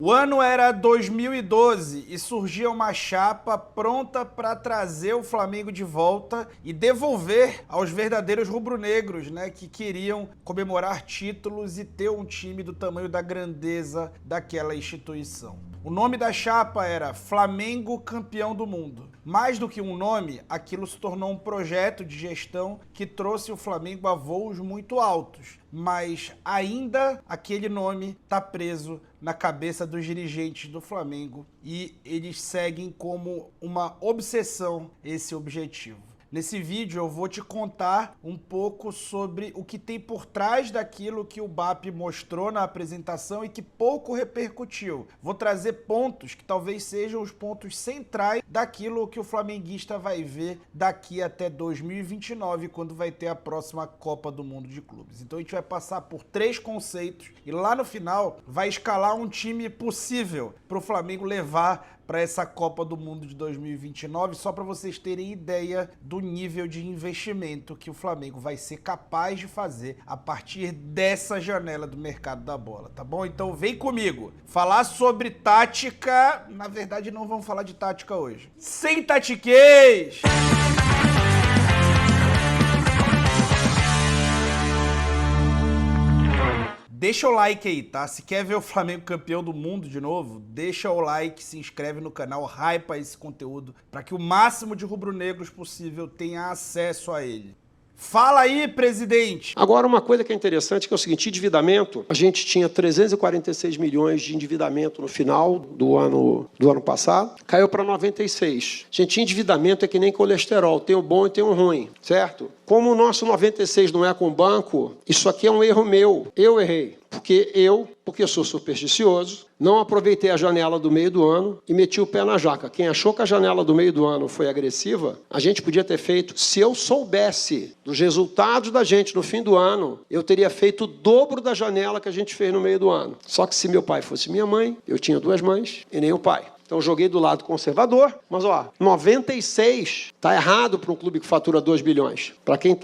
O ano era 2012 e surgia uma chapa pronta para trazer o Flamengo de volta e devolver aos verdadeiros rubro-negros, né, que queriam comemorar títulos e ter um time do tamanho da grandeza daquela instituição. O nome da chapa era Flamengo Campeão do Mundo. Mais do que um nome, aquilo se tornou um projeto de gestão que trouxe o Flamengo a voos muito altos. Mas ainda aquele nome está preso na cabeça dos dirigentes do Flamengo e eles seguem como uma obsessão esse objetivo. Nesse vídeo eu vou te contar um pouco sobre o que tem por trás daquilo que o BAP mostrou na apresentação e que pouco repercutiu. Vou trazer pontos que talvez sejam os pontos centrais daquilo que o flamenguista vai ver daqui até 2029, quando vai ter a próxima Copa do Mundo de Clubes. Então a gente vai passar por 3 conceitos e lá no final vai escalar um time possível para o Flamengo levar para essa Copa do Mundo de 2029, só para vocês terem ideia do nível de investimento que o Flamengo vai ser capaz de fazer a partir dessa janela do mercado da bola, tá bom? Então vem comigo. Falar sobre tática, na verdade não vamos falar de tática hoje. Sem tatiquês! Deixa o like aí, tá? Se quer ver o Flamengo campeão do mundo de novo, deixa o like, se inscreve no canal, hypa esse conteúdo para que o máximo de rubro-negros possível tenha acesso a ele. Fala aí, presidente! Agora, uma coisa que é interessante que é o seguinte, endividamento, a gente tinha 346 milhões de endividamento no final do ano passado, caiu para 96. Gente, endividamento é que nem colesterol, tem o bom e tem o ruim, certo? Como o nosso 96 não é com banco, isso aqui é um erro meu, eu errei. Porque eu sou supersticioso, não aproveitei a janela do meio do ano e meti o pé na jaca. Quem achou que a janela do meio do ano foi agressiva, a gente podia ter feito, se eu soubesse dos resultados da gente no fim do ano, eu teria feito o dobro da janela que a gente fez no meio do ano. Só que se meu pai fosse minha mãe, eu tinha 2 mães e nem o pai. Então, joguei do lado conservador, mas, 96 está errado para um clube que fatura 2 bilhões. Para quem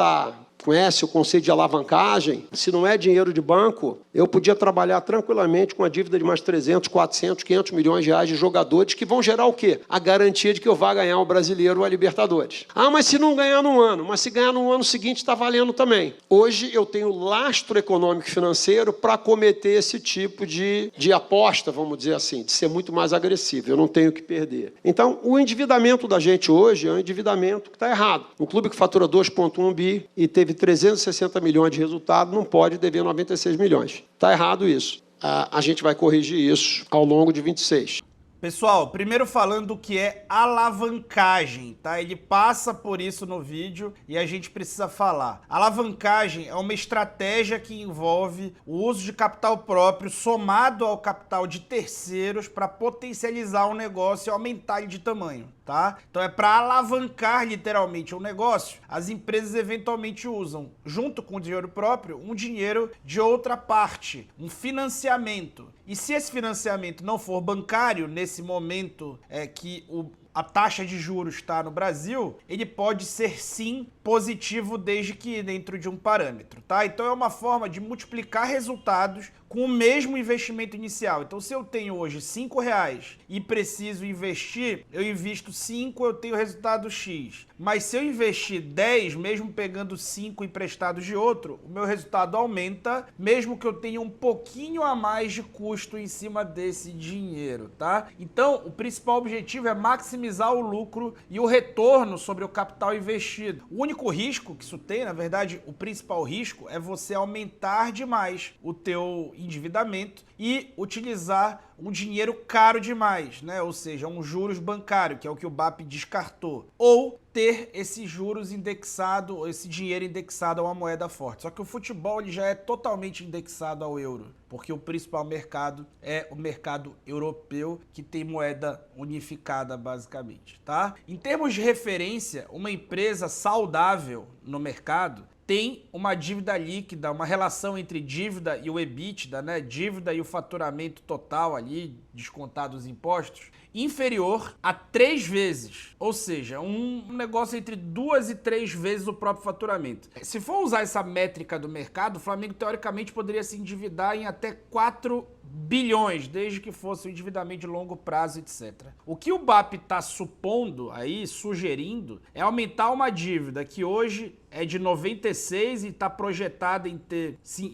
conhece o conceito de alavancagem, se não é dinheiro de banco, eu podia trabalhar tranquilamente com a dívida de mais 300, 400, 500 milhões de reais de jogadores que vão gerar o quê? A garantia de que eu vá ganhar o Brasileiro ou a Libertadores. Ah, mas se não ganhar no ano, mas se ganhar no ano seguinte está valendo também. Hoje eu tenho lastro econômico e financeiro para cometer esse tipo de aposta, vamos dizer assim, de ser muito mais agressivo. Eu não tenho que perder. Então, o endividamento da gente hoje é um endividamento que está errado. Um clube que fatura 2,1 bi e teve 360 milhões de resultado, não pode dever 96 milhões. Está errado isso. A gente vai corrigir isso ao longo de 26. Pessoal, primeiro falando do que é alavancagem, tá? Ele passa por isso no vídeo e a gente precisa falar. Alavancagem é uma estratégia que envolve o uso de capital próprio somado ao capital de terceiros para potencializar um negócio e aumentar ele de tamanho, tá? Então é para alavancar literalmente um negócio. As empresas eventualmente usam, junto com o dinheiro próprio, um dinheiro de outra parte, um financiamento. E se esse financiamento não for bancário, nesse momento que a taxa de juros está no Brasil, ele pode ser sim positivo desde que dentro de um parâmetro, tá? Então é uma forma de multiplicar resultados com o mesmo investimento inicial. Então se eu tenho hoje R$5 e preciso investir, eu invisto 5, eu tenho resultado X. Mas se eu investir 10, mesmo pegando 5 emprestados de outro, o meu resultado aumenta, mesmo que eu tenha um pouquinho a mais de custo em cima desse dinheiro, tá? Então o principal objetivo é maximizar o lucro e o retorno sobre o capital investido. O único risco que isso tem, na verdade, o principal risco é você aumentar demais o teu endividamento e utilizar um dinheiro caro demais, né? Ou seja, um juros bancário, que é o que o BAP descartou. Ou ter esses juros indexado, esse dinheiro indexado a uma moeda forte. Só que o futebol ele já é totalmente indexado ao euro, porque o principal mercado é o mercado europeu, que tem moeda unificada basicamente, tá? Em termos de referência, uma empresa saudável no mercado tem uma dívida líquida, uma relação entre dívida e o EBITDA, né? Dívida e o faturamento total ali, descontado os impostos, inferior a 3 vezes. Ou seja, um negócio entre 2 e 3 vezes o próprio faturamento. Se for usar essa métrica do mercado, o Flamengo teoricamente poderia se endividar em até 4 bilhões, desde que fosse um endividamento de longo prazo, etc. O que o BAP está supondo aí, sugerindo, é aumentar uma dívida que hoje é de 96 e está projetada em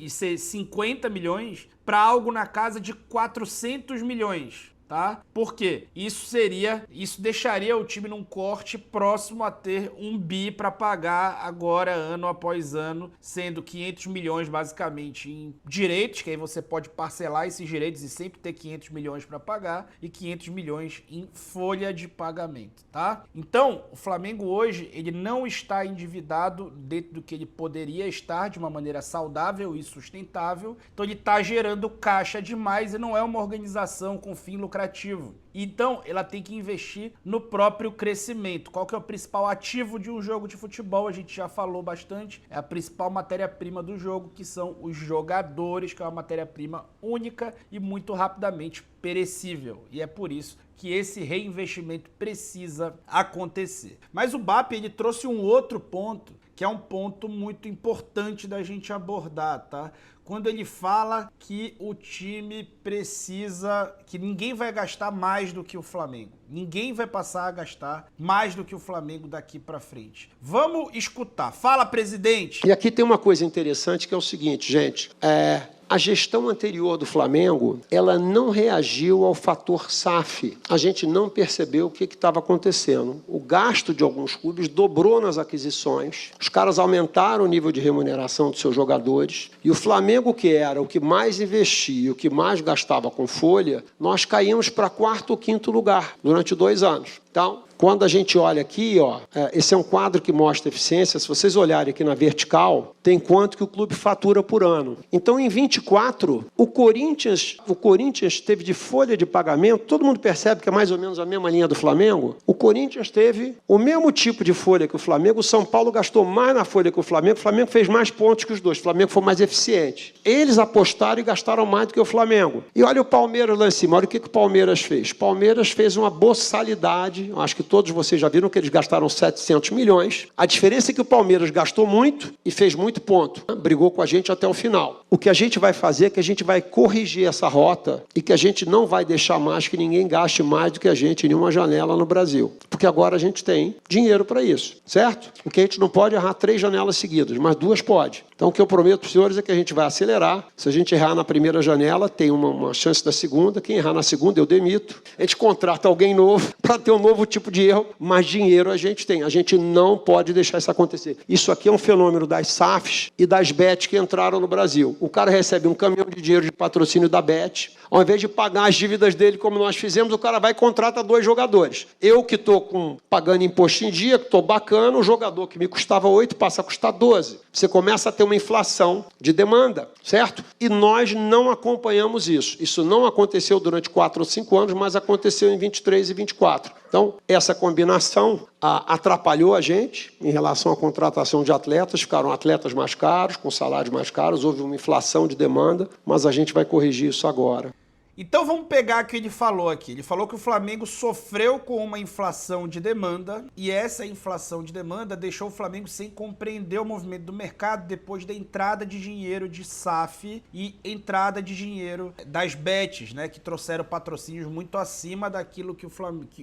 ser 50 milhões para algo na casa de 400 milhões. Tá? Por quê? Isso deixaria o time num corte próximo a ter 1 bi para pagar agora, ano após ano, sendo 500 milhões basicamente em direitos, que aí você pode parcelar esses direitos e sempre ter 500 milhões para pagar, e 500 milhões em folha de pagamento, tá? Então, o Flamengo hoje, ele não está endividado dentro do que ele poderia estar de uma maneira saudável e sustentável, então ele está gerando caixa demais e não é uma organização com fim lucrativo. Então, ela tem que investir no próprio crescimento. Qual que é o principal ativo de um jogo de futebol? A gente já falou bastante. É a principal matéria-prima do jogo, que são os jogadores, que é uma matéria-prima única e muito rapidamente perecível. E é por isso que esse reinvestimento precisa acontecer. Mas o BAP, ele trouxe um outro ponto, que é um ponto muito importante da gente abordar, tá? Quando ele fala que o time precisa, que ninguém vai gastar mais do que o Flamengo. Ninguém vai passar a gastar mais do que o Flamengo daqui para frente. Vamos escutar. Fala, presidente! E aqui tem uma coisa interessante que é o seguinte, gente. A gestão anterior do Flamengo, ela não reagiu ao fator SAF. A gente não percebeu o que estava acontecendo. O gasto de alguns clubes dobrou nas aquisições, os caras aumentaram o nível de remuneração dos seus jogadores, e o Flamengo, que era o que mais investia, o que mais gastava com folha, nós caímos para 4º ou 5º lugar durante 2 anos. Então, quando a gente olha aqui, ó, esse é um quadro que mostra eficiência. Se vocês olharem aqui na vertical, tem quanto que o clube fatura por ano. Então, em 24, o Corinthians teve de folha de pagamento, todo mundo percebe que é mais ou menos a mesma linha do Flamengo. O Corinthians teve o mesmo tipo de folha que o Flamengo, o São Paulo gastou mais na folha que o Flamengo fez mais pontos que os dois, o Flamengo foi mais eficiente. Eles apostaram e gastaram mais do que o Flamengo. E olha o Palmeiras lá em cima, olha o que o Palmeiras fez. O Palmeiras fez uma boçalidade, acho que todos vocês já viram que eles gastaram 700 milhões. A diferença é que o Palmeiras gastou muito e fez muito ponto. Brigou com a gente até o final. O que a gente vai fazer é que a gente vai corrigir essa rota e que a gente não vai deixar mais que ninguém gaste mais do que a gente em nenhuma janela no Brasil. Porque agora a gente tem dinheiro para isso, certo? O que a gente não pode é errar 3 janelas seguidas, mas 2 pode. Então o que eu prometo para os senhores é que a gente vai acelerar. Se a gente errar na primeira janela, tem uma chance da segunda. Quem errar na segunda, eu demito. A gente contrata alguém novo para ter um novo tipo de erro, mas dinheiro a gente tem. A gente não pode deixar isso acontecer. Isso aqui é um fenômeno das SAFs e das bets que entraram no Brasil. O cara recebe um caminhão de dinheiro de patrocínio da bet, ao invés de pagar as dívidas dele como nós fizemos, o cara vai e contrata 2 jogadores. Eu que estou pagando imposto em dia, que estou bacana, o jogador que me custava 8 passa a custar 12. Você começa a ter uma inflação de demanda, certo? E nós não acompanhamos isso. Isso não aconteceu durante 4 ou 5 anos, mas aconteceu em 23 e 24. Então, essa combinação atrapalhou a gente em relação à contratação de atletas, ficaram atletas mais caros, com salários mais caros, houve uma inflação de demanda, mas a gente vai corrigir isso agora. Então vamos pegar o que ele falou aqui. Ele falou que o Flamengo sofreu com uma inflação de demanda e essa inflação de demanda deixou o Flamengo sem compreender o movimento do mercado depois da entrada de dinheiro de SAF e entrada de dinheiro das bets, né, que trouxeram patrocínios muito acima daquilo que,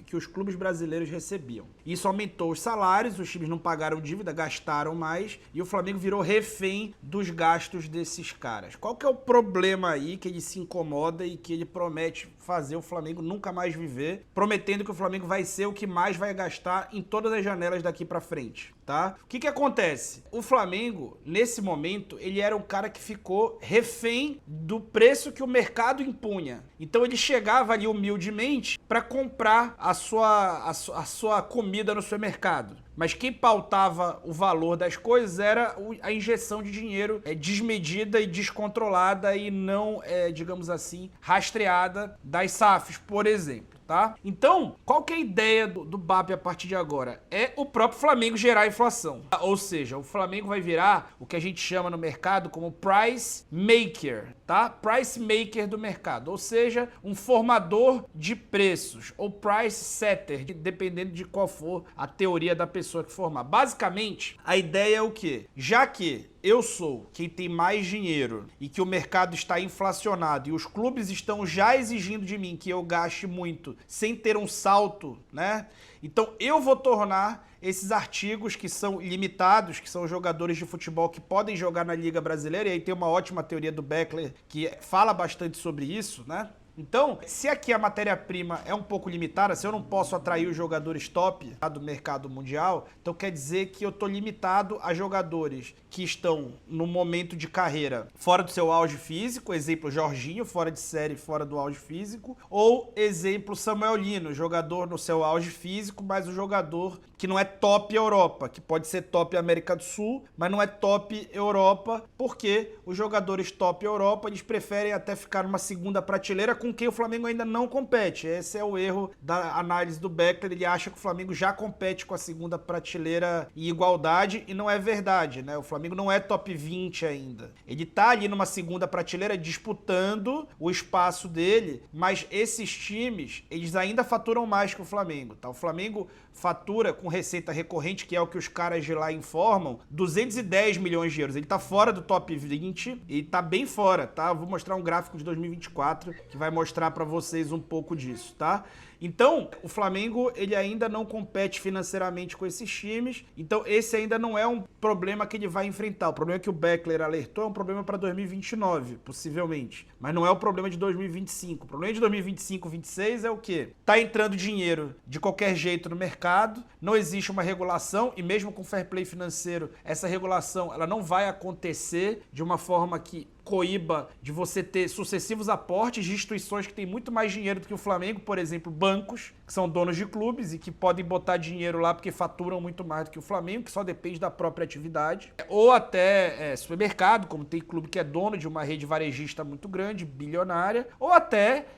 que os clubes brasileiros recebiam. Isso aumentou os salários, os times não pagaram dívida, gastaram mais e o Flamengo virou refém dos gastos desses caras. Qual que é o problema aí que ele se incomoda e que ele promete fazer o Flamengo nunca mais viver, prometendo que o Flamengo vai ser o que mais vai gastar em todas as janelas daqui pra frente, tá? O que acontece? O Flamengo, nesse momento, ele era um cara que ficou refém do preço que o mercado impunha. Então ele chegava ali humildemente para comprar a sua comida no supermercado. Mas quem pautava o valor das coisas era a injeção de dinheiro desmedida e descontrolada e não, digamos assim, rastreada das SAFs, por exemplo. Tá? Então, qual que é a ideia do BAP a partir de agora? É o próprio Flamengo gerar inflação. Ou seja, o Flamengo vai virar o que a gente chama no mercado como price maker, tá? Price maker do mercado, ou seja, um formador de preços ou price setter, dependendo de qual for a teoria da pessoa que formar. Basicamente, a ideia é o quê? Já que eu sou quem tem mais dinheiro e que o mercado está inflacionado e os clubes estão já exigindo de mim que eu gaste muito sem ter um salto, né? Então eu vou tornar esses artigos que são limitados, que são jogadores de futebol que podem jogar na Liga Brasileira, e aí tem uma ótima teoria do Beckler que fala bastante sobre isso, né? Então, se aqui a matéria-prima é um pouco limitada, se eu não posso atrair os jogadores top do mercado mundial, então quer dizer que eu estou limitado a jogadores que estão no momento de carreira fora do seu auge físico, exemplo Jorginho, fora de série, fora do auge físico, ou exemplo Samuel Lino, jogador no seu auge físico, mas um jogador que não é top Europa, que pode ser top América do Sul, mas não é top Europa, porque os jogadores top Europa, eles preferem até ficar numa segunda prateleira com quem o Flamengo ainda não compete. Esse é o erro da análise do Beckler, ele acha que o Flamengo já compete com a segunda prateleira em igualdade, e não é verdade, né? O Flamengo não é top 20 ainda. Ele tá ali numa segunda prateleira disputando o espaço dele, mas esses times, eles ainda faturam mais que o Flamengo, tá? O Flamengo fatura com receita recorrente, que é o que os caras de lá informam, 210 milhões de euros. Ele tá fora do top 20 e tá bem fora, tá? Eu vou mostrar um gráfico de 2024 que vai mostrar para vocês um pouco disso, tá? Então, o Flamengo, ele ainda não compete financeiramente com esses times, então esse ainda não é um problema que ele vai enfrentar. O problema que o Beckler alertou é um problema para 2029, possivelmente, mas não é o problema de 2025. O problema de 2025, 2026 é o quê? Tá entrando dinheiro de qualquer jeito no mercado, não existe uma regulação, e mesmo com fair play financeiro, essa regulação ela não vai acontecer de uma forma que coíba de você ter sucessivos aportes de instituições que têm muito mais dinheiro do que o Flamengo, por exemplo, bancos, que são donos de clubes e que podem botar dinheiro lá porque faturam muito mais do que o Flamengo, que só depende da própria atividade. Ou até supermercado, como tem clube que é dono de uma rede varejista muito grande, bilionária, ou até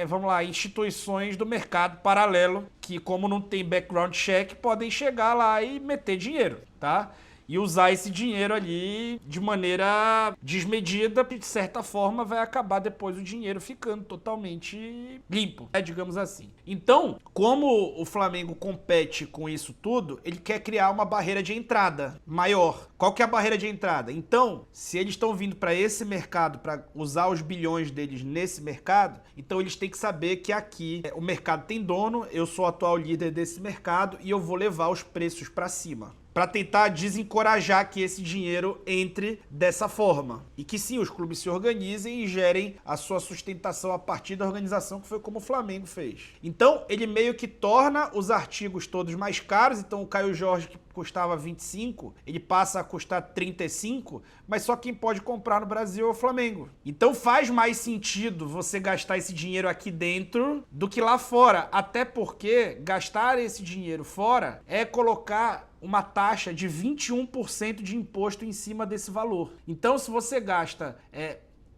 vamos lá, instituições do mercado paralelo que, como não tem background check, podem chegar lá e meter dinheiro, tá? E usar esse dinheiro ali de maneira desmedida, de certa forma vai acabar depois o dinheiro ficando totalmente limpo, né, digamos assim. Então, como o Flamengo compete com isso tudo, ele quer criar uma barreira de entrada maior. Qual que é a barreira de entrada? Então, se eles estão vindo para esse mercado, para usar os bilhões deles nesse mercado, então eles têm que saber que aqui o mercado tem dono, eu sou o atual líder desse mercado e eu vou levar os preços para cima, para tentar desencorajar que esse dinheiro entre dessa forma. E que sim, os clubes se organizem e gerem a sua sustentação a partir da organização, que foi como o Flamengo fez. Então, ele meio que torna os artigos todos mais caros. Então, o Caio Jorge, que custava 25, ele passa a custar 35, mas só quem pode comprar no Brasil é o Flamengo. Então, faz mais sentido você gastar esse dinheiro aqui dentro do que lá fora. Até porque gastar esse dinheiro fora é colocar uma taxa de 21% de imposto em cima desse valor. Então, se você gasta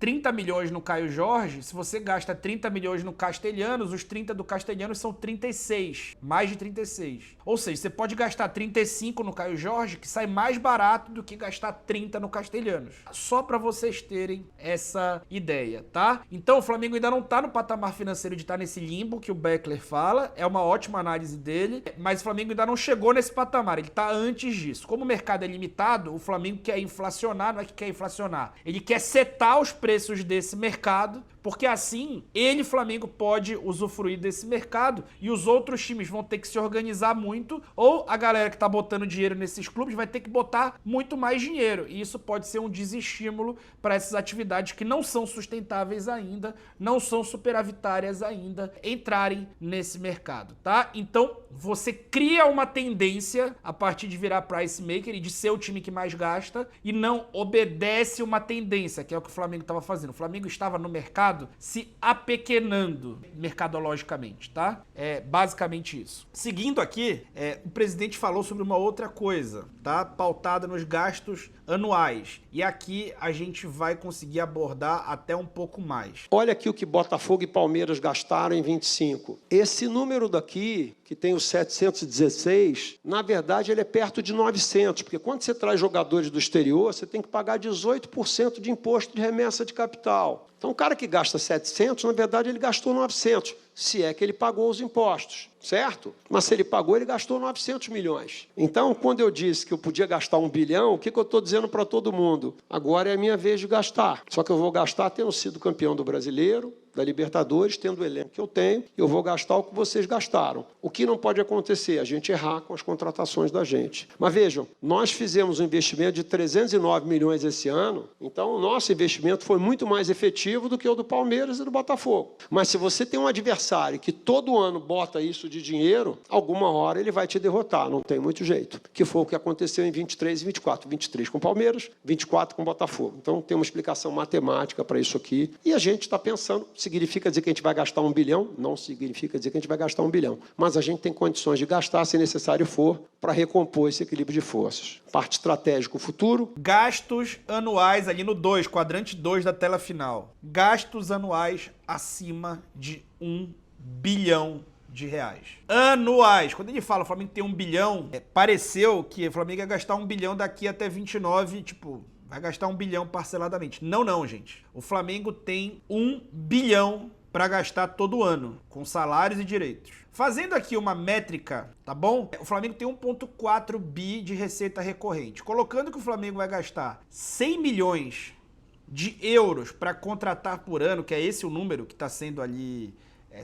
30 milhões no Caio Jorge, se você gasta 30 milhões no Castelhanos, os 30 do Castelhanos são 36, mais de 36. Ou seja, você pode gastar 35 no Caio Jorge, que sai mais barato do que gastar 30 no Castelhanos. Só para vocês terem essa ideia, tá? Então o Flamengo ainda não tá no patamar financeiro de estar nesse limbo que o Beckler fala, é uma ótima análise dele, mas o Flamengo ainda não chegou nesse patamar, ele tá antes disso. Como o mercado é limitado, o Flamengo quer inflacionar, não é que quer inflacionar, ele quer setar os preços desse mercado, porque assim ele, Flamengo, pode usufruir desse mercado e os outros times vão ter que se organizar muito, ou a galera que tá botando dinheiro nesses clubes vai ter que botar muito mais dinheiro, e isso pode ser um desestímulo para essas atividades que não são sustentáveis ainda, não são superavitárias ainda, entrarem nesse mercado, tá? Então você cria uma tendência a partir de virar price maker e de ser o time que mais gasta, e não obedece uma tendência, que é o que o Flamengo estava fazendo. O Flamengo estava no mercado se apequenando mercadologicamente, tá? É basicamente isso. Seguindo aqui, o presidente falou sobre uma outra coisa, tá? Pautada nos gastos anuais. E aqui a gente vai conseguir abordar até um pouco mais. Olha aqui o que Botafogo e Palmeiras gastaram em 25. Esse número daqui, que tem os 716, na verdade ele é perto de 900, porque quando você traz jogadores do exterior, você tem que pagar 18% de imposto de remessa de capital. Então o cara que gasta 700, na verdade ele gastou 900. se é que ele pagou os impostos, certo? Mas se ele pagou, ele gastou 900 milhões. Então, quando eu disse que eu podia gastar 1 bilhão, o que eu estou dizendo para todo mundo? Agora é a minha vez de gastar. Só que eu vou gastar tendo sido campeão do Brasileiro, da Libertadores, tendo o elenco que eu tenho, eu vou gastar o que vocês gastaram. O que não pode acontecer? A gente errar com as contratações da gente. Mas vejam, nós fizemos um investimento de 309 milhões esse ano, então o nosso investimento foi muito mais efetivo do que o do Palmeiras e do Botafogo. Mas se você tem um adversário que todo ano bota isso de dinheiro, alguma hora ele vai te derrotar, não tem muito jeito. Que foi o que aconteceu em 23 e 24. 23 com o Palmeiras, 24 com o Botafogo. Então tem uma explicação matemática para isso aqui. E a gente está pensando, significa dizer que a gente vai gastar 1 bilhão? Não significa dizer que a gente vai gastar 1 bilhão. Mas a gente tem condições de gastar, se necessário for, para recompor esse equilíbrio de forças. Parte estratégica, o futuro. Gastos anuais ali no 2, quadrante 2 da tela final. Gastos anuais acima de 1 bilhão de reais. Anuais. Quando ele fala o Flamengo tem 1 bilhão, pareceu que o Flamengo ia gastar 1 bilhão daqui até 29, tipo, vai gastar 1 bilhão parceladamente. Não, não, gente. O Flamengo tem 1 bilhão para gastar todo ano, com salários e direitos. Fazendo aqui uma métrica, tá bom? O Flamengo tem 1,4 bi de receita recorrente. Colocando que o Flamengo vai gastar 100 milhões de euros para contratar por ano, que é esse o número que está sendo ali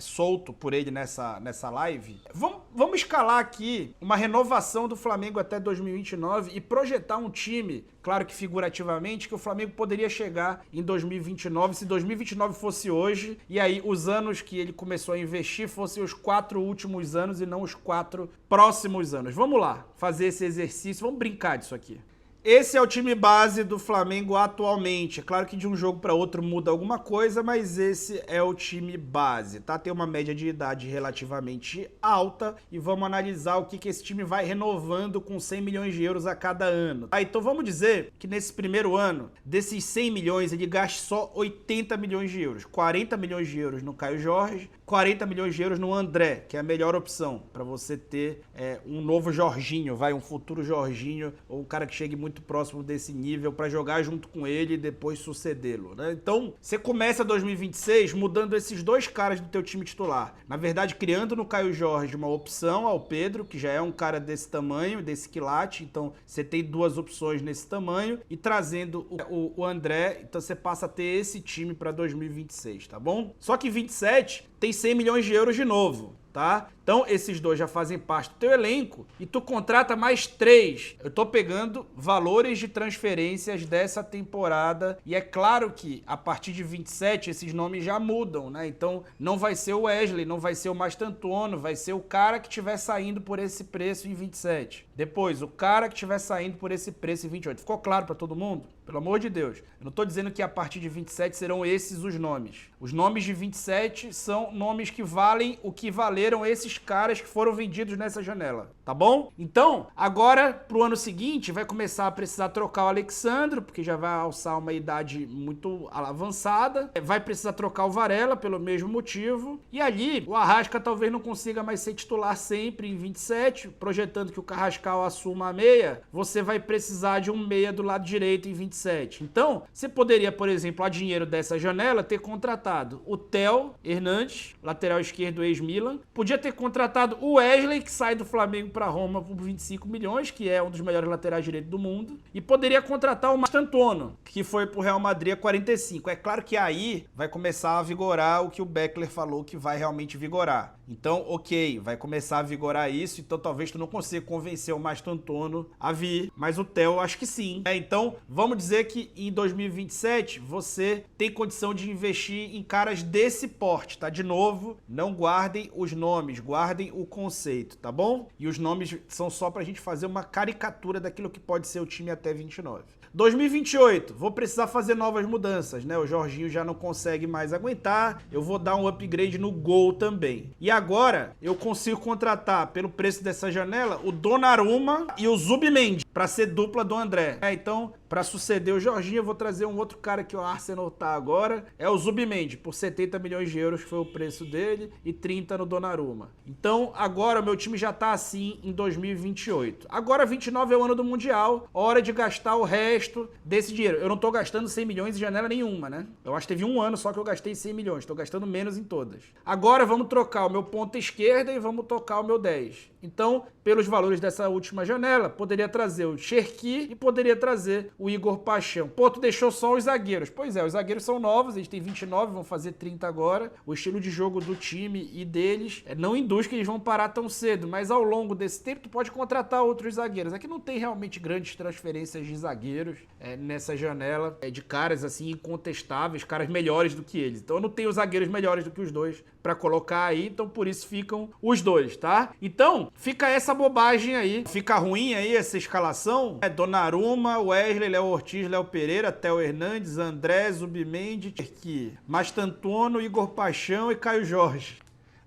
solto por ele nessa live. Vamos escalar aqui uma renovação do Flamengo até 2029 e projetar um time, claro que figurativamente, que o Flamengo poderia chegar em 2029, se 2029 fosse hoje, e aí os anos que ele começou a investir fossem os 4 últimos anos e não os 4 próximos anos. Vamos lá, fazer esse exercício, vamos brincar disso aqui. Esse é o time base do Flamengo atualmente. É claro que de um jogo para outro muda alguma coisa, mas esse é o time base, tá? Tem uma média de idade relativamente alta e vamos analisar o que esse time vai renovando com 100 milhões de euros a cada ano. Então vamos dizer que nesse primeiro ano, desses 100 milhões, ele gaste só 80 milhões de euros. 40 milhões de euros no Caio Jorge, 40 milhões de euros no André, que é a melhor opção para você ter um novo Jorginho, um futuro Jorginho, ou um cara que chegue muito próximo desse nível para jogar junto com ele e depois sucedê-lo, né? Então, você começa 2026 mudando esses dois caras do teu time titular. Na verdade, criando no Caio Jorge uma opção ao Pedro, que já é um cara desse tamanho, desse quilate, então você tem 2 opções nesse tamanho, e trazendo o André, então você passa a ter esse time para 2026, tá bom? Só que 27 tem 100 milhões de euros de novo, tá? Então, esses dois já fazem parte do teu elenco e tu contrata mais 3. Eu tô pegando valores de transferências dessa temporada e é claro que a partir de 27 esses nomes já mudam, né? Então, não vai ser o Wesley, não vai ser o Mastantuono, vai ser o cara que estiver saindo por esse preço em 27. Depois, o cara que estiver saindo por esse preço em 28. Ficou claro pra todo mundo? Pelo amor de Deus. Eu não tô dizendo que a partir de 27 serão esses os nomes. Os nomes de 27 são nomes que valem o que valeram esses caras que foram vendidos nessa janela, tá bom? Então, agora, pro ano seguinte, vai começar a precisar trocar o Alexandro, porque já vai alçar uma idade muito avançada. Vai precisar trocar o Varela, pelo mesmo motivo. E ali, o Arrasca talvez não consiga mais ser titular sempre em 27, projetando que o Carrascal assuma a meia, você vai precisar de um meia do lado direito em 27. Então, você poderia, por exemplo, a dinheiro dessa janela, ter contratado o Theo Hernandes, lateral esquerdo ex-Milan. Podia ter contratado o Wesley, que sai do Flamengo para Roma por 25 milhões, que é um dos melhores laterais direitos do mundo. E poderia contratar o Mastantuono, que foi pro Real Madrid a 45. É claro que aí vai começar a vigorar o que o Beckler falou que vai realmente vigorar. Então, ok, vai começar a vigorar isso, então talvez tu não consiga convencer o Mastantuono a vir, mas o Theo acho que sim. Então, vamos dizer que em 2027 você tem condição de investir em caras desse porte, tá? De novo, não guardem os nomes, guardem o conceito, tá bom? E os nomes são só pra gente fazer uma caricatura daquilo que pode ser o time até 29. 2028, vou precisar fazer novas mudanças, né? O Jorginho já não consegue mais aguentar, eu vou dar um upgrade no gol também. E agora, eu consigo contratar, pelo preço dessa janela, o Donnarumma e o Zubimendi, para ser dupla do André. Então, para suceder ceder o Jorginho, eu vou trazer um outro cara que o Arsenal tá agora, é o Zubimendi, por 70 milhões de euros, que foi o preço dele, e 30 no Donnarumma. Então, agora o meu time já tá assim em 2028. Agora 29 é o ano do Mundial, hora de gastar o resto desse dinheiro. Eu não tô gastando 100 milhões em janela nenhuma, né? Eu acho que teve um ano só que eu gastei 100 milhões, tô gastando menos em todas. Agora vamos trocar o meu ponta esquerda e vamos tocar o meu 10. Então, pelos valores dessa última janela, poderia trazer o Cherki e poderia trazer o Igor Paixão. Pô, tu deixou só os zagueiros. Pois é, os zagueiros são novos, eles têm 29, vão fazer 30 agora. O estilo de jogo do time e deles não induz que eles vão parar tão cedo, mas ao longo desse tempo tu pode contratar outros zagueiros. Aqui não tem realmente grandes transferências de zagueiros nessa janela, de caras assim incontestáveis, caras melhores do que eles. Então eu não tenho zagueiros melhores do que os dois pra colocar aí, então por isso ficam os dois, tá? Então, fica essa bobagem aí. Fica ruim aí essa escalação. Donnarumma, Wesley, Léo Ortiz, Léo Pereira, Theo Hernandes, André, Zubimendi, Mastantuono, Igor Paixão e Caio Jorge.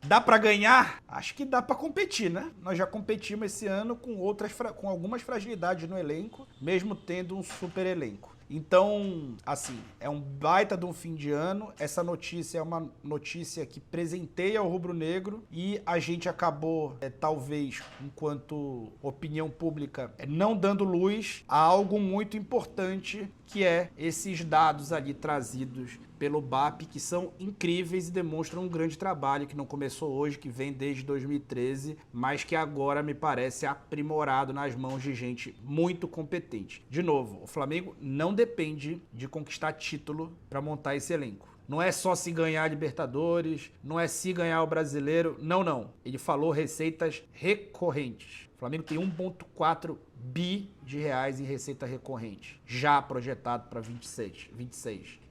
Dá pra ganhar? Acho que dá pra competir, né? Nós já competimos esse ano com algumas fragilidades no elenco, mesmo tendo um super elenco. Então, assim, é um baita de um fim de ano. Essa notícia é uma notícia que presenteia o rubro-negro e a gente acabou, talvez, enquanto opinião pública, não dando luz a algo muito importante, que é esses dados ali trazidos pelo BAP, que são incríveis e demonstram um grande trabalho que não começou hoje, que vem desde 2013, mas que agora me parece aprimorado nas mãos de gente muito competente. De novo, o Flamengo não depende de conquistar título para montar esse elenco. Não é só se ganhar a Libertadores, não é se ganhar o Brasileiro, não. Ele falou receitas recorrentes. O Flamengo tem 1,4 bi de reais em receita recorrente, já projetado para 26.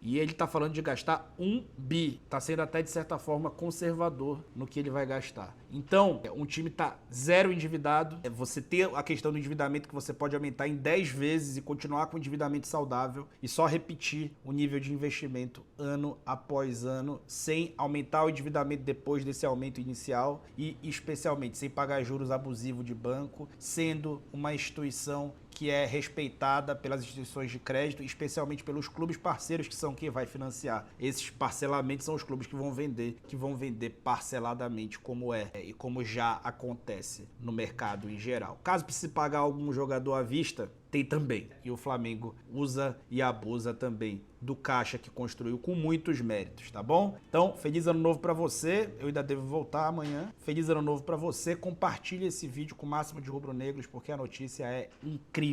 E ele tá falando de gastar 1 bi. Tá sendo até, de certa forma, conservador no que ele vai gastar. Então, um time tá zero endividado. Você ter a questão do endividamento que você pode aumentar em 10 vezes e continuar com o endividamento saudável e só repetir o nível de investimento ano após ano, sem aumentar o endividamento depois desse aumento inicial e, especialmente, sem pagar juros abusivos de banco, sendo uma instituição que é respeitada pelas instituições de crédito, especialmente pelos clubes parceiros, que são quem vai financiar. Esses parcelamentos são os clubes que vão vender parceladamente, como e como já acontece no mercado em geral. Caso precise pagar algum jogador à vista, tem também. E o Flamengo usa e abusa também do caixa que construiu com muitos méritos, tá bom? Então, feliz ano novo pra você. Eu ainda devo voltar amanhã. Feliz ano novo pra você. Compartilhe esse vídeo com o máximo de rubro-negros, porque a notícia é incrível.